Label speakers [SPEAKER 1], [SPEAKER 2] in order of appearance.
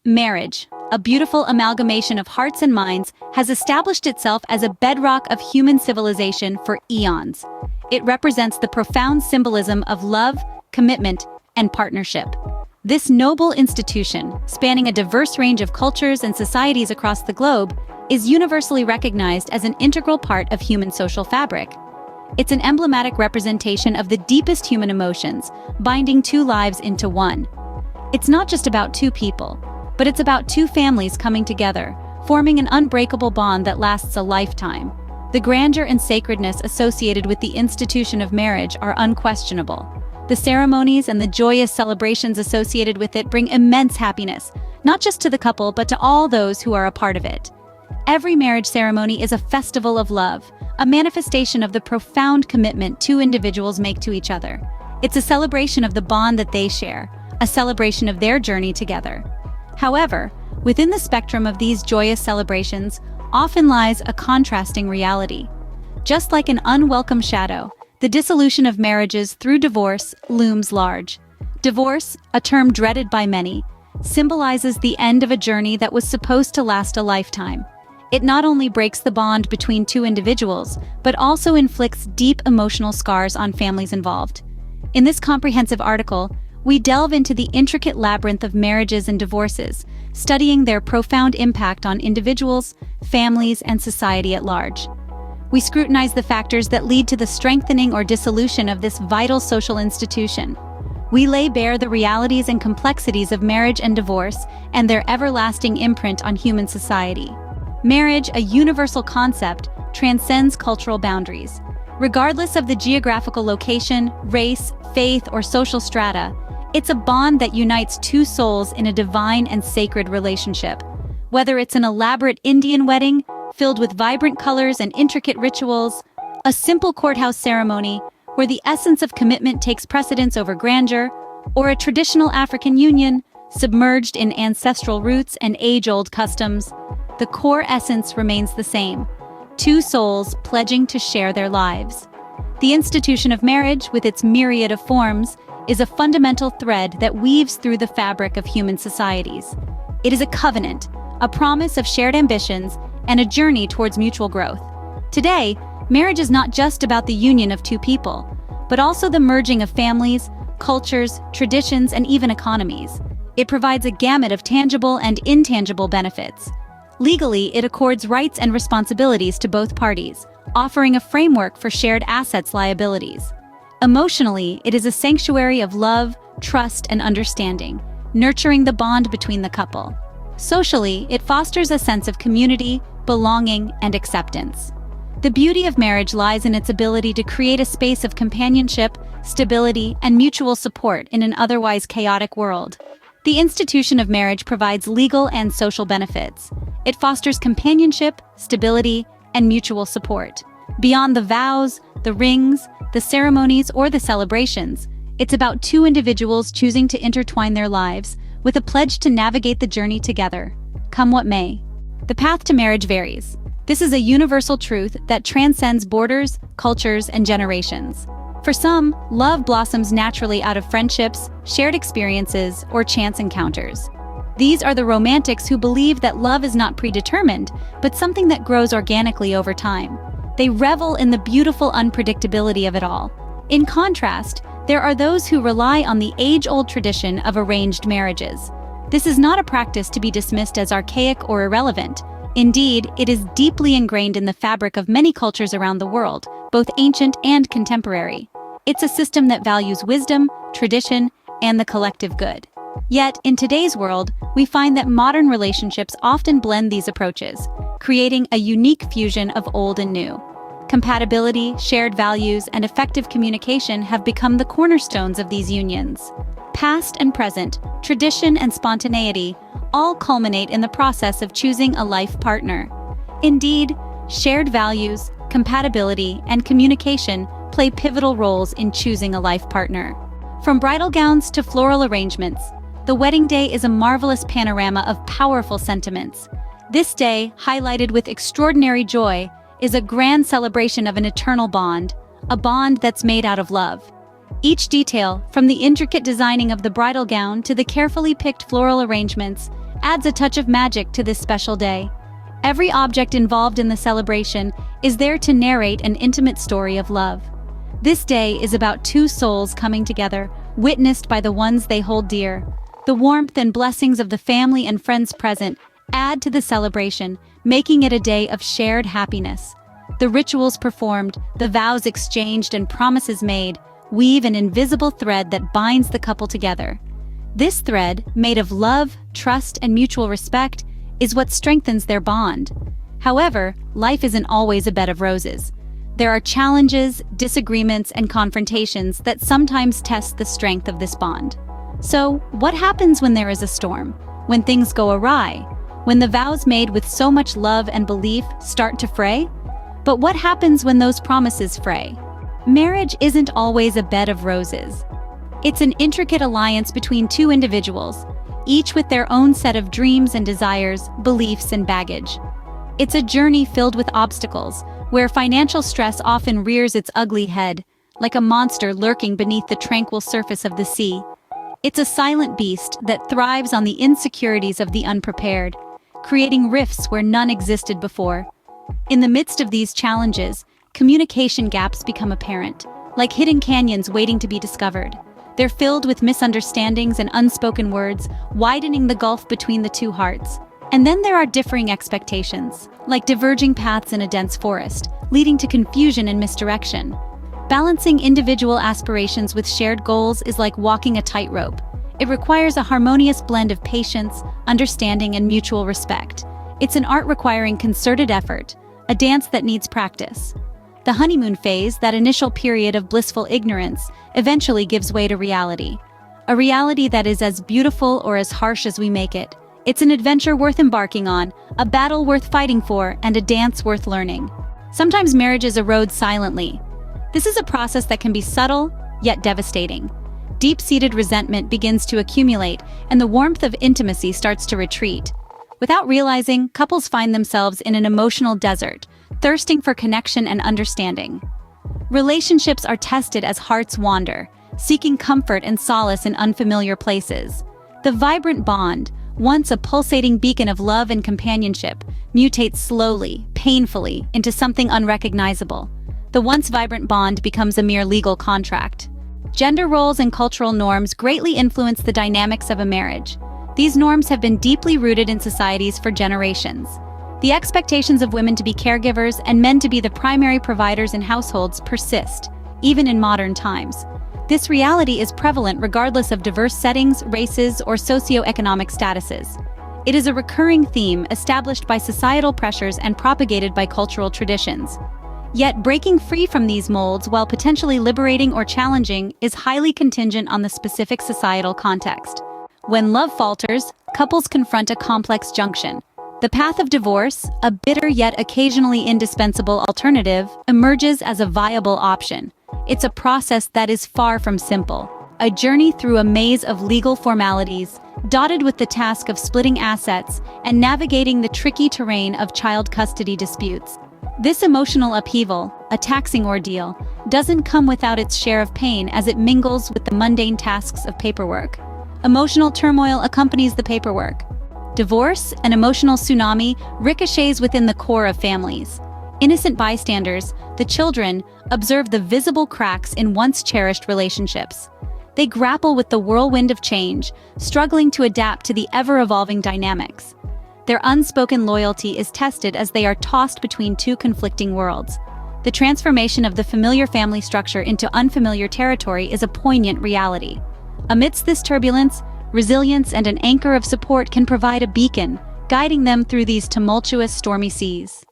[SPEAKER 1] Marriage, a beautiful amalgamation of hearts and minds, has established itself as a bedrock of human civilization for eons. It represents the profound symbolism of love, commitment, and partnership. This noble institution, spanning a diverse range of cultures and societies across the globe, is universally recognized as an integral part of human social fabric. It's an emblematic representation of the deepest human emotions, binding two lives into one. It's not just about two people, but it's about two families coming together, forming an unbreakable bond that lasts a lifetime. The grandeur and sacredness associated with the institution of marriage are unquestionable. The ceremonies and the joyous celebrations associated with it bring immense happiness, not just to the couple but to all those who are a part of it. Every marriage ceremony is a festival of love, a manifestation of the profound commitment two individuals make to each other. It's a celebration of the bond that they share, a celebration of their journey together. However, within the spectrum of these joyous celebrations often lies a contrasting reality. Just like an unwelcome shadow, the dissolution of marriages through divorce looms large. Divorce, a term dreaded by many, symbolizes the end of a journey that was supposed to last a lifetime. It not only breaks the bond between two individuals, but also inflicts deep emotional scars on families involved. In this comprehensive article, we delve into the intricate labyrinth of marriages and divorces, studying their profound impact on individuals, families, and society at large. We scrutinize the factors that lead to the strengthening or dissolution of this vital social institution. We lay bare the realities and complexities of marriage and divorce and their everlasting imprint on human society. Marriage, a universal concept, transcends cultural boundaries. Regardless of the geographical location, race, faith, or social strata, it's a bond that unites two souls in a divine and sacred relationship. Whether it's an elaborate Indian wedding, filled with vibrant colors and intricate rituals, a simple courthouse ceremony, where the essence of commitment takes precedence over grandeur, or a traditional African union, submerged in ancestral roots and age-old customs, the core essence remains the same: two souls pledging to share their lives. The institution of marriage, with its myriad of forms, is a fundamental thread that weaves through the fabric of human societies. It is a covenant, a promise of shared ambitions, and a journey towards mutual growth. Today, marriage is not just about the union of two people, but also the merging of families, cultures, traditions, and even economies. It provides a gamut of tangible and intangible benefits. Legally, it accords rights and responsibilities to both parties, offering a framework for shared assets liabilities. Emotionally, it is a sanctuary of love, trust, and understanding, nurturing the bond between the couple. Socially, it fosters a sense of community, belonging, and acceptance. The beauty of marriage lies in its ability to create a space of companionship, stability, and mutual support in an otherwise chaotic world. The institution of marriage provides legal and social benefits. It fosters companionship, stability, and mutual support. Beyond the vows, the rings, the ceremonies, or the celebrations, it's about two individuals choosing to intertwine their lives with a pledge to navigate the journey together, come what may. The path to marriage varies. This is a universal truth that transcends borders, cultures, and generations. For some, love blossoms naturally out of friendships, shared experiences, or chance encounters. These are the romantics who believe that love is not predetermined, but something that grows organically over time. They revel in the beautiful unpredictability of it all. In contrast, there are those who rely on the age-old tradition of arranged marriages. This is not a practice to be dismissed as archaic or irrelevant. Indeed, it is deeply ingrained in the fabric of many cultures around the world, both ancient and contemporary. It's a system that values wisdom, tradition, and the collective good. Yet, in today's world, we find that modern relationships often blend these approaches, creating a unique fusion of old and new. Compatibility, shared values, and effective communication have become the cornerstones of these unions. Past and present, tradition and spontaneity all culminate in the process of choosing a life partner. Indeed, shared values, compatibility, and communication play pivotal roles in choosing a life partner. From bridal gowns to floral arrangements, the wedding day is a marvelous panorama of powerful sentiments. This day, highlighted with extraordinary joy, is a grand celebration of an eternal bond, a bond that's made out of love. Each detail, from the intricate designing of the bridal gown to the carefully picked floral arrangements, adds a touch of magic to this special day. Every object involved in the celebration is there to narrate an intimate story of love. This day is about two souls coming together, witnessed by the ones they hold dear. The warmth and blessings of the family and friends present add to the celebration, making it a day of shared happiness. The rituals performed, the vows exchanged, and promises made weave an invisible thread that binds the couple together. This thread, made of love, trust, and mutual respect, is what strengthens their bond. However, life isn't always a bed of roses. There are challenges, disagreements, and confrontations that sometimes test the strength of this bond. So, what happens when there is a storm? When things go awry? When the vows made with so much love and belief start to fray? But what happens when those promises fray? Marriage isn't always a bed of roses. It's an intricate alliance between two individuals, each with their own set of dreams and desires, beliefs and baggage. It's a journey filled with obstacles, where financial stress often rears its ugly head, like a monster lurking beneath the tranquil surface of the sea. It's a silent beast that thrives on the insecurities of the unprepared, creating rifts where none existed before. In the midst of these challenges, communication gaps become apparent, like hidden canyons waiting to be discovered. They're filled with misunderstandings and unspoken words, widening the gulf between the two hearts. And then there are differing expectations, like diverging paths in a dense forest, leading to confusion and misdirection. Balancing individual aspirations with shared goals is like walking a tightrope. It requires a harmonious blend of patience, understanding, and mutual respect. It's an art requiring concerted effort, a dance that needs practice. The honeymoon phase, that initial period of blissful ignorance, eventually gives way to reality. A reality that is as beautiful or as harsh as we make it. It's an adventure worth embarking on, a battle worth fighting for, and a dance worth learning. Sometimes marriages erode silently. This is a process that can be subtle, yet devastating. Deep-seated resentment begins to accumulate, and the warmth of intimacy starts to retreat. Without realizing, couples find themselves in an emotional desert, thirsting for connection and understanding. Relationships are tested as hearts wander, seeking comfort and solace in unfamiliar places. The vibrant bond, once a pulsating beacon of love and companionship, mutates slowly, painfully, into something unrecognizable. The once vibrant bond becomes a mere legal contract. Gender roles and cultural norms greatly influence the dynamics of a marriage. These norms have been deeply rooted in societies for generations. The expectations of women to be caregivers and men to be the primary providers in households persist, even in modern times. This reality is prevalent regardless of diverse settings, races, or socioeconomic statuses. It is a recurring theme established by societal pressures and propagated by cultural traditions. Yet breaking free from these molds, while potentially liberating or challenging, is highly contingent on the specific societal context. When love falters, couples confront a complex junction. The path of divorce, a bitter yet occasionally indispensable alternative, emerges as a viable option. It's a process that is far from simple, a journey through a maze of legal formalities, dotted with the task of splitting assets and navigating the tricky terrain of child custody disputes. This emotional upheaval, a taxing ordeal, doesn't come without its share of pain as it mingles with the mundane tasks of paperwork. Emotional turmoil accompanies the paperwork. Divorce, an emotional tsunami, ricochets within the core of families. Innocent bystanders, the children, observe the visible cracks in once cherished relationships. They grapple with the whirlwind of change, struggling to adapt to the ever-evolving dynamics. Their unspoken loyalty is tested as they are tossed between two conflicting worlds. The transformation of the familiar family structure into unfamiliar territory is a poignant reality. Amidst this turbulence, resilience and an anchor of support can provide a beacon, guiding them through these tumultuous, stormy seas.